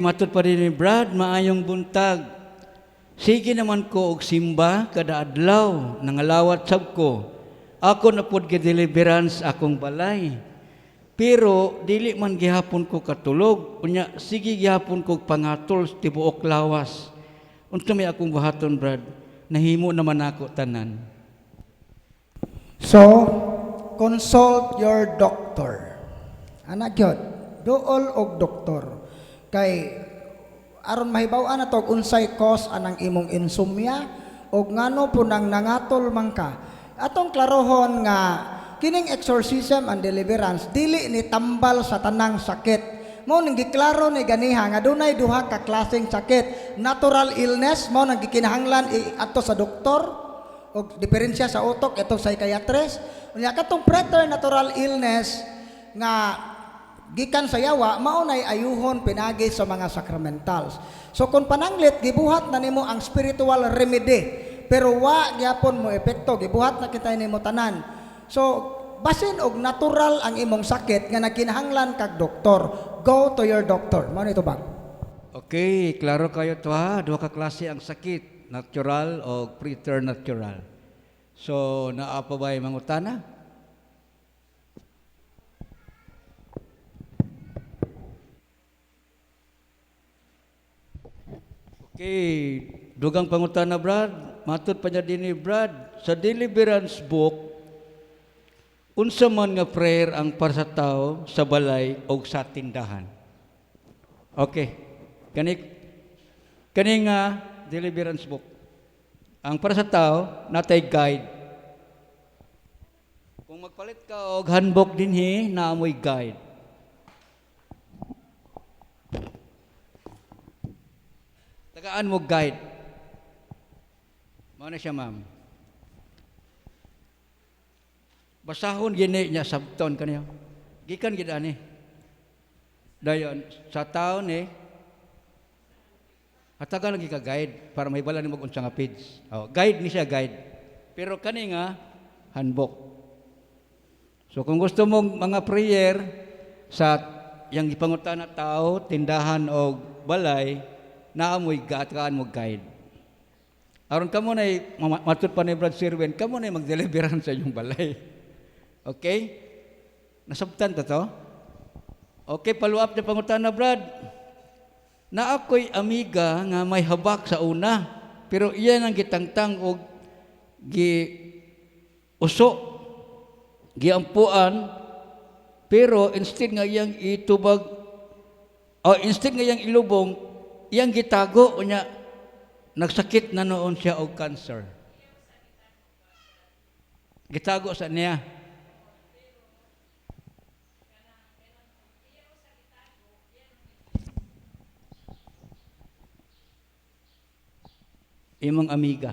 Matod pa rin ni Brad, maayong buntag. Sige naman ko og simba kada adlaw nangalawat sab ko. Ako na pod deliverance akong balay. Pero dili man gihapon ko katulog, unya sige gihapon ko pangatol sa tibuok lawas. Unsa may akong buhaton, Brad? Nahimo naman ako tanan. So, consult your doctor. Anak yun, dool og doktor. Kay aron mahibaw-an na to unsay cause anang imong insomnia o ngano po nang nangatol man ka. Atong klarohon nga kining exorcism and deliverance dili ni tambal sa tanang sakit. Mao nang giklaro ni ganiha nga dunay duha ka klaseng sakit. Natural illness mao nang gikinahanglan adto sa doktor o diferensya sa utok itong psychiatrist. Unya katong preternatural illness nga gikan sa yawa maunay ayuhon pinagi sa mga sacramentals. So kung pananglit gibuhat na nimo ang spiritual remedy pero wa gyapon mo epekto, gibuhat na kita nimo tanan. So basin og natural ang imong sakit nga nagkinahanglan kag doktor, go to your doctor. Mao nito ba? Okay, klaro kayo to ha. Duha ka klase ang sakit, natural o preternatural. So naa pa ba'y mangutana? Okay, dugang pangutana, Brad. Matod pa niya din ni Brad, sa deliverance book, unsa man nga prayer ang para sa tao sa balay o sa tindahan. Okay, kani nga deliverance book. Ang para sa tao, natay guide. Kung magpalit ka og handbook dinhi, naamoy guide. Tagaan mo guide. Mao na siya, ma'am. Basahon gini niya sabton kaniya. Gikan gid ani. Dayon sa taon hatagan lagi ka guide para mahibala nimo unsa nga page. Oh, guide ni siya guide. Pero kani nga handbook. So kung gusto mong mga prayer sa yang gipangutan na tao, tindahan o balay, naamoy kaan mo guide. Aron kamo na matut pa ni Brad Sirwen, kamo na mag-deliveran sa inyong balay. Okay? Nasabtan to? Okay, follow up na pangutan na, Brad. Na ako'y amiga nga may habak sa una, pero iyan ang gitangtang o uso, giampuan, pero instead nga iyang itubag, o instead nga iyang ilubong, iyang gitago, unya, nagsakit na noon siya og cancer. Gitago sa niya. Imong amiga.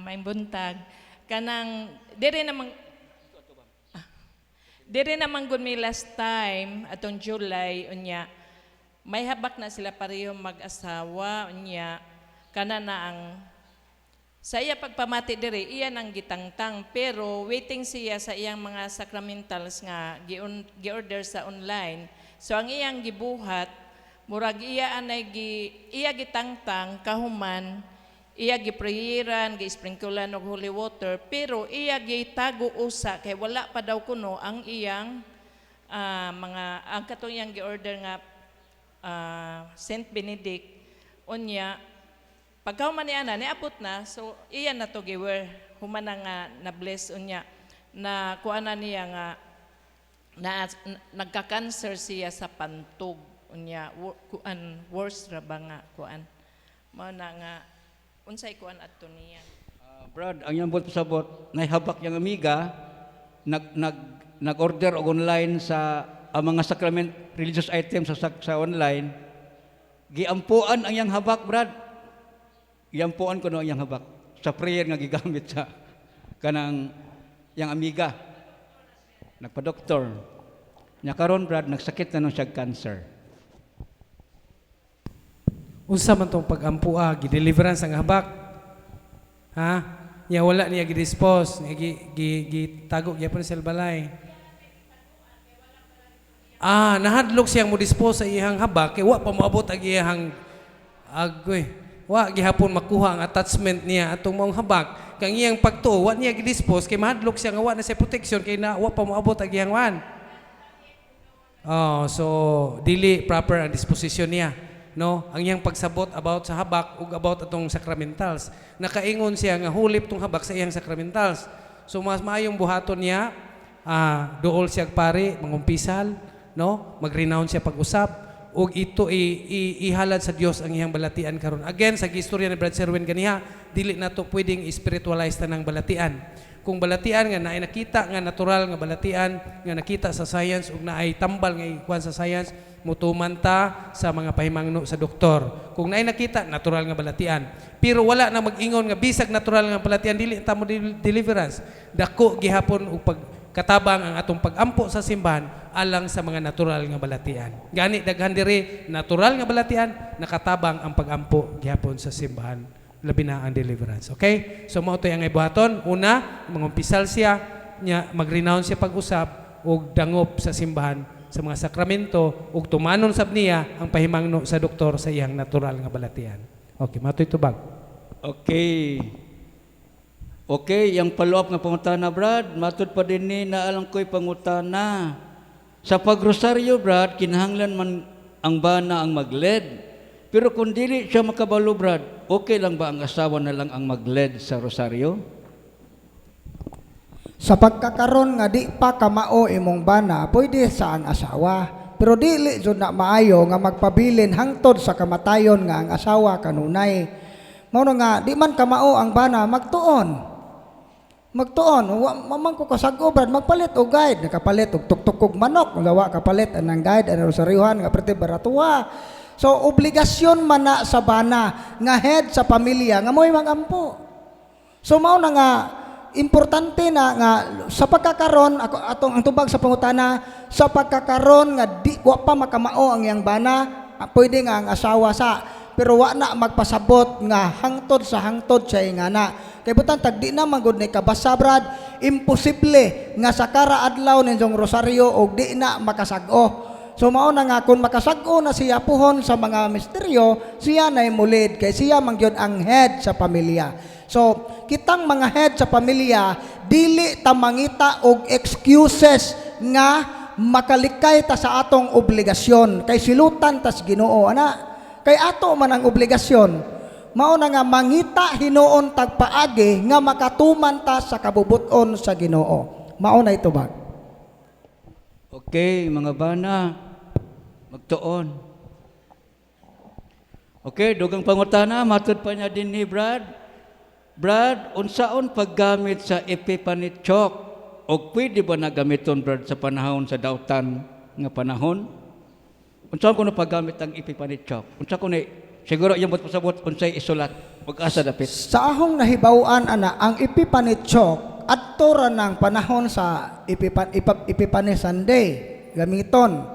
May buntag. Kanang, dire naman gud mi last time, atong July, unya, may habak na sila pareho mag-asawa niya kana na ang sa iya pagpamati dire iya nang gitangtang pero waiting siya sa iyang mga sacramentals nga gi-order sa online. So ang iyang gibuhat murag iya anay iya gitangtang kahuman iya giprayeran gi-sprinklean og holy water pero iya gitago usa kay wala pa daw kuno ang iyang mga ang katong iyang gi-order nga Saint Benedict unya pagkahuman niya niabot na so iya na to giwer human nga na bless unya na kuana niya nga nagka-cancer siya sa pantog unya worse ra ba nga kuan mao na nga unsay kuan adto niya. Brad, ang iyang sabot nahihabak yang amiga nag-order og online sa ang mga sacrament religious items sa online, giampuan ang iyang habak, Brad. Giampuan ko no ang iyang habak sa prayer nga gigamit sa kanang yang amiga. Nagpa-doktor. Nya karon, Brad, nagsakit na nung siya cancer. Unsa man tong pag-ampua, gi-deliverance ang habak? Ha? Nya wala niya gi-dispose, gitago gyapon sa balay. nahadlok siyang mo dispose sa iyang habak, kay wa pa moabot ang iyang agoy. Wa gihapon makuha ang attachment niya atong maong habak. Kang iyang pagtuo, wa niya gidispose, kay mahadlok siya nga wa na siya protection, kay na wa pa moabot ang iyang wan. So dili proper ang disposition niya. No, ang iyang pagsabot about sa habak ug about atong sacramentals. Nakaingon siya nga hulip tong habak sa iyang sacramentals. So mas maayong buhaton niya, duol siya pare, mangumpisal, no? Mag-renounce siya pag-usap ug ito ihalad sa Dios ang iyang balatian karon. Again, sa gistorya ni Brad Sherwin kaniya, dili nato pwedeng spiritualize tanang balatian. Kung balatian nga naay nakita nga natural nga balatian nga nakita sa science ug naay tambal nga ikuan sa science, mutuman ta sa mga pahimangno sa doktor. Kung naay nakita natural nga balatian, pero wala na mag-ingon nga bisag natural nga balatian dili ta mo deliverance. Dako gihapon ug pagkatabang ang atong pagampo sa simbahan alang sa mga natural nga balatian. Gani daghan diri natural nga balatian nakatabang ang pagampo gihapon sa simbahan. Labi na ang deliverance. Okay? So mao to ang ibuhaton. Una, mangumpisal siya, nya mag-renounce siya pag-usap ug dangop sa simbahan sa mga sakramento ug tumanon sab niya ang pahimangno sa doktor sa iyang natural nga balatian. Okay, matoy tubag. Okay. Okay, yung follow-up nga pangutana, Brad, matud pa din ni naalang ko'y pangutana. Sa pagrosaryo, Brad, kinahanglan man ang bana ang magled. Pero kung dili siya makabalo, Brad, okay lang ba ang asawa na lang ang magled sa rosaryo? Sa pagkakaroon nga di pa kamao imong bana, pwede sa ang asawa. Pero dili jud na maayo nga magpabilin hangtod sa kamatayon nga ang asawa kanunay. Mao nga di man kamao ang bana magtuon. Magtuon, mamang ko kasag-o, Brad, magpalit og guide, nakapalit og tuktok og manok, gawa kapalit anang guide ang rosaryuhan nga prete baratuwa. So obligasyon man na sa bana nga head sa pamilya nga mo'y magampo. So mao na nga importante na nga sa pagkakaron ako atong ang tubag sa pangutana sa pagkakaron nga di wa pa makamao ang iyang bana, pwede nga ang asawa sa pero wa na magpasabot nga hangtod sa hangtod siya ingana. Kay butang tagdi na magud ni kabasa, Brad, imposible nga sa karaadlaw ninyong rosaryo og di na makasag-o. So mao na nga kung makasag-o na siya puhon sa mga misteryo, siya na mulid kay siya man gyud ang head sa pamilya. So kitang mga head sa pamilya dili ta mangita og excuses nga makalikay ta sa atong obligasyon kay silutan tas Ginoo ana. Kay ato man ang obligasyon, mao na nga mangita hinuon tagpaagi nga makatuman ta sa kabubuton sa Ginoo. Mao na ito ba? Okay, mga bana, magtuon. Okay, dugang pangutana, matud pa niya din ni Brad. Brad, unsaon paggamit sa Epiphany chalk? O pwede ba na gamiton, Brad, sa panahon sa dautan nga panahon? Unsaon ko na paggamit ang Epiphany chalk? Unsa ko ni siguro yung pasabot unsay isulat pag-asa dapit. Sa ahong nahibaw-an ana ang Epiphany chalk adto ra ng panahon sa Epiphany Sunday gamiton.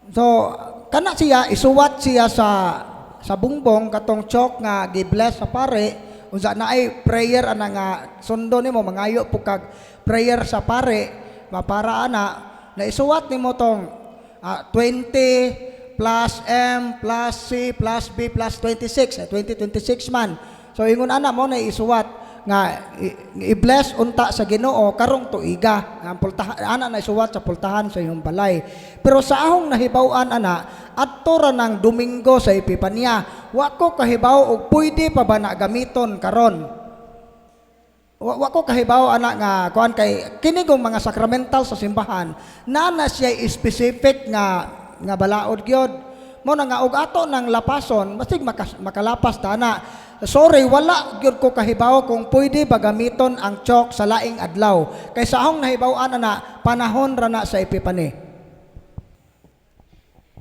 So kana siya isuwat siya sa bungbong katong chalk nga gi-bless sa pare unsa naay prayer ana nga sundo nimo mangayo po kag prayer sa pare mapara ana na isuwat nimo tong 20 plus M plus C plus B plus 26 2026 man. So ingon ana mo na isuwat nga i-bless unta sa Ginoo karong tuiga ang pultahan ana na isuwat sa pultahan sa imong balay. Pero sa ahong nahibaw-an ana adto ra ng Domingo sa Epipanya wa ko kahibaw og pwede pa ba na gamiton karon. Wa ko kahibaw ana nga kuan kay kini gong mga sakramental sa simbahan na siya specific nga balaod gyud mo na nga og ato nang lapason basig makalapas ta na. Sorry, wala gyud ko kahibaw kung pwede ba gamiton ang chalk sa laing adlaw kay sa ahong nahibaw-an na panahon ra na sa Epiphany.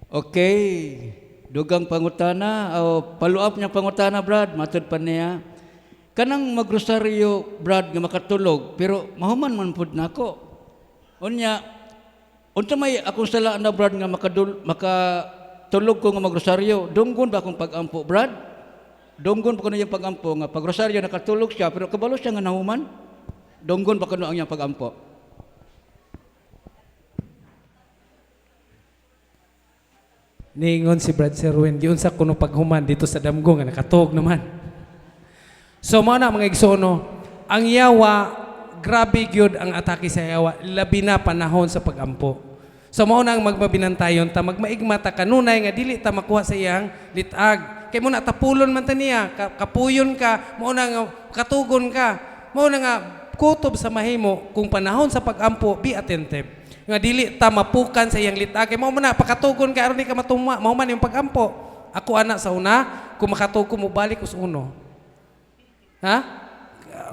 Okay, dugang pangutana o follow-up niyang pangutana, Brad, matud pa niya. Kanang magrosaryo, Brad, nga makatulog, pero mahuman man pud nako. Unya, unsa may akong sala na, Brad, nga makatulog ko nga magrosaryo, dunggon ba akong pagampo, Brad? Dunggon pa kuno yung pagampo nga pagrosaryo nakatulog siya, pero kabalo siya nga nahuman? Dunggon pa kuno ang iyang pagampo? Niingon si Brad Serwin, giunsa kuno paghuman dito sa damgo nga nakatog naman. So mao na mga igsono, ang yawa grabe gyud ang atake sa yawa, labi na panahon sa pagampo. So mao na ang magmabinantayon ta, magmaigma ta kanunay nga dili ta makuha sa iyang litag. Kay mo na tapulon man ta niya, kapuyon ka, mao na nga katugon ka, mao na nga kutob sa mahimo kung panahon sa pagampo, be attentive. Nga dili ta mapukan sa iyang litag. Kay mao man na pakatugon ka aron di ka matuma, mao man yung pagampo. Ako ana sa una, kung makatugo mo balik ko sa uno. Ha?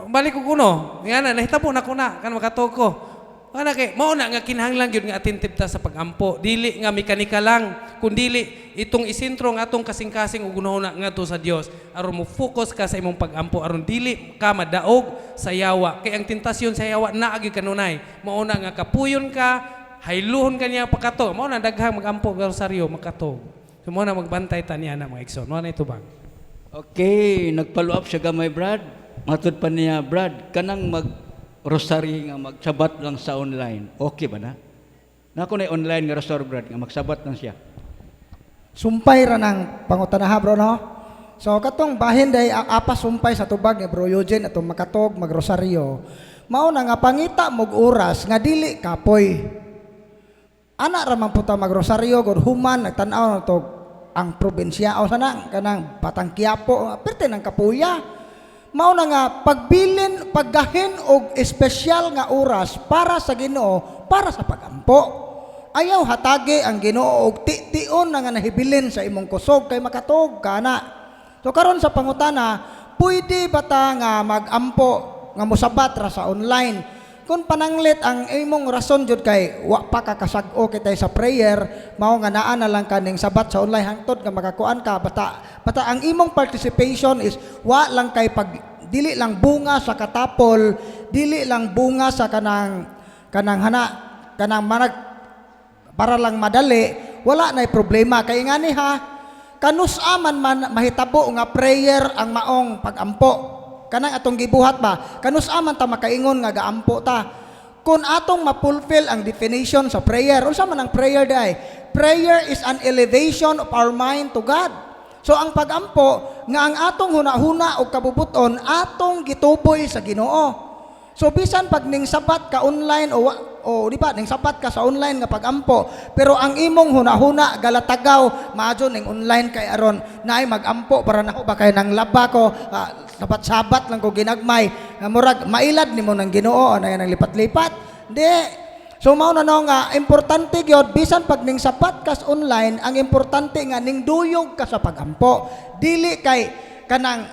Balik ko kuno. Nga na, nahitabo na ko na, kan makatugo. Ana kay mao na nga kinahanglan gyud nga attentive ta sa pagampo. Dili nga mekanika lang, kun dili itong isentro nga atong kasing-kasing ug gunahuna ngadto sa Dios aron mo focus ka sa imong pagampo aron dili ka madaog sa yawa. Kay ang tentasyon sa yawa naa gyud kanunay. Mao na nga kapuyon ka, hayluhon ka niya pakato. Mao na daghang magampo nga rosaryo makato. So mao na magbantay ta niya na mga igsoon. Mao na ito bang. Okay, nag-follow up siya gamay, Brad. Matod pa niya, Brad, kanang rosary nga magsabat lang sa online. Okay ba na? Nako na online nga rosary, Brad, nga magsabat lang siya. Sumpay ra ng pangutanaha, bro, no? So, katong bahin day apas sumpay sa tubag ni Bro Eugene atong makatog magrosaryo. Mao na nga pangita mog oras nga dili kapoy. Ana ra man puta magrosaryo gud human nagtan-aw na to ang probinsya o sana kanang Batang Quiapo, perte ng kapuya. Mao na nga pagbilin, paggahin og espesyal nga oras para sa Ginoo, para sa pagampo. Ayaw hatagi ang Ginoo og ti-tion na nga nahibilin sa imong kusog kay makatog kana. So karon sa pangutana, pwede ba ta nga magampo nga mosabat ra sa online? Kung pananglit ang imong rason jud kay wa pa ka kasag-o kitay sa prayer, mao nga naa na lang kaning sabat sa online hangtod nga makakuan ka bata ang imong participation is wa lang kay pag dili lang bunga sa katapol, dili lang bunga sa kanang manag para lang madali, wala nay problema kay ngani ha kanus-aman man mahitabo nga prayer ang maong pagampo. Kanang atong gibuhat ba, kanus-aman ta makaingon nga gaampo ta. Kung atong mapulfill ang definition sa prayer, unsa man ang prayer day? Prayer is an elevation of our mind to God. So ang pagampo nga ang atong hunahuna o kabubuton atong gituboy sa Ginoo. So bisan pag ning sabat ka online o di ba ning sabat ka sa online nga pagampo, pero ang imong hunahuna galatagaw maadyo ning online kay aron naay magampo para nako ba kay nang laba ko sabat lang ko ginagmay nga murag mailad nimo nang Ginoo na yan ang lipat-lipat. Di. So mao na no nga importante gyud bisan pag ning sabat kas online, ang importante nga ning duyog ka sa pagampo. Dili kay kanang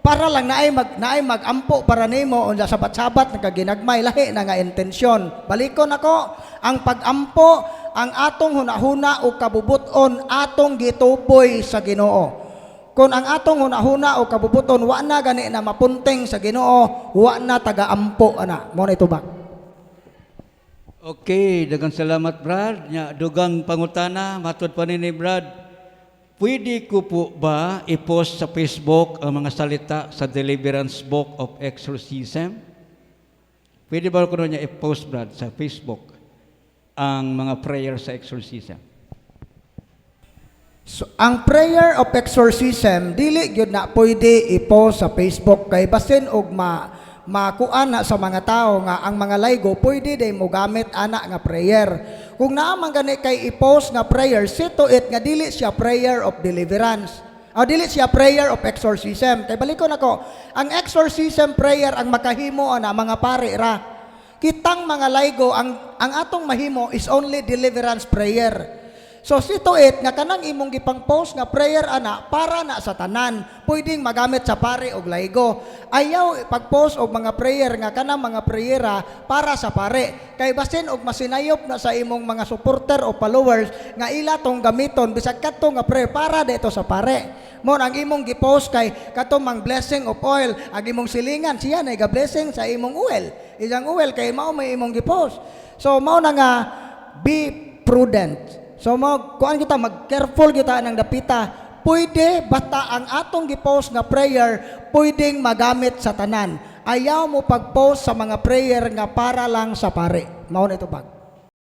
para lang naay magampo para nimo unya sabat-sabat nagaginagmay lahi na nga intensyon. Balikon ako, ang pagampo ang atong hunahuna o kabubuton atong gituboy sa Ginoo. Kung ang atong hunahuna o kabubuton wa na gani na mapunting sa Ginoo, wa na taga-ampo ana. Mo na ito ba? Okay, daghang salamat, Brad. Nya dugang pangutana matod pa ni Brad. Pwede ko po ba i-post sa Facebook ang mga salita sa Deliverance Book of Exorcism? Pwede ba ko niya i-post, Brad, sa Facebook ang mga prayer sa exorcism? So, ang prayer of exorcism dili gyud na pwede i-post sa Facebook kay basin og makuan na sa mga tao nga ang mga laygo pwede day mo gamit ana nga prayer. Kung naa man gani kay i-post nga prayer, sito it nga dili siya prayer of deliverance. O dili siya prayer of exorcism. Kay balikon ako, ang exorcism prayer ang makahimo ana mga pare ra. Kitang mga laygo ang atong mahimo is only deliverance prayer. So sito it nga kanang imong gipang-post nga prayer ana para na sa tanan, pwedeng magamit sa pare og laygo. Ayaw pag-post og mga prayer nga kanang mga prayera para sa pare. Kay basin og masinayop na sa imong mga supporter o followers nga ila tong gamiton bisag kadto nga prayer para dito sa pare. Mo ang imong gi-post kay katong mang blessing of oil, ang imong silingan siya na ga-blessing sa imong oil. Isang oil kay mao may imong gi-post. So mao na nga be prudent. So kuan kita mag-careful kita nang dapita. Pwede basta ang atong gi-post nga prayer pwedeng magamit sa tanan. Ayaw mo pag-post sa mga prayer nga para lang sa pare. Mao na ito bag.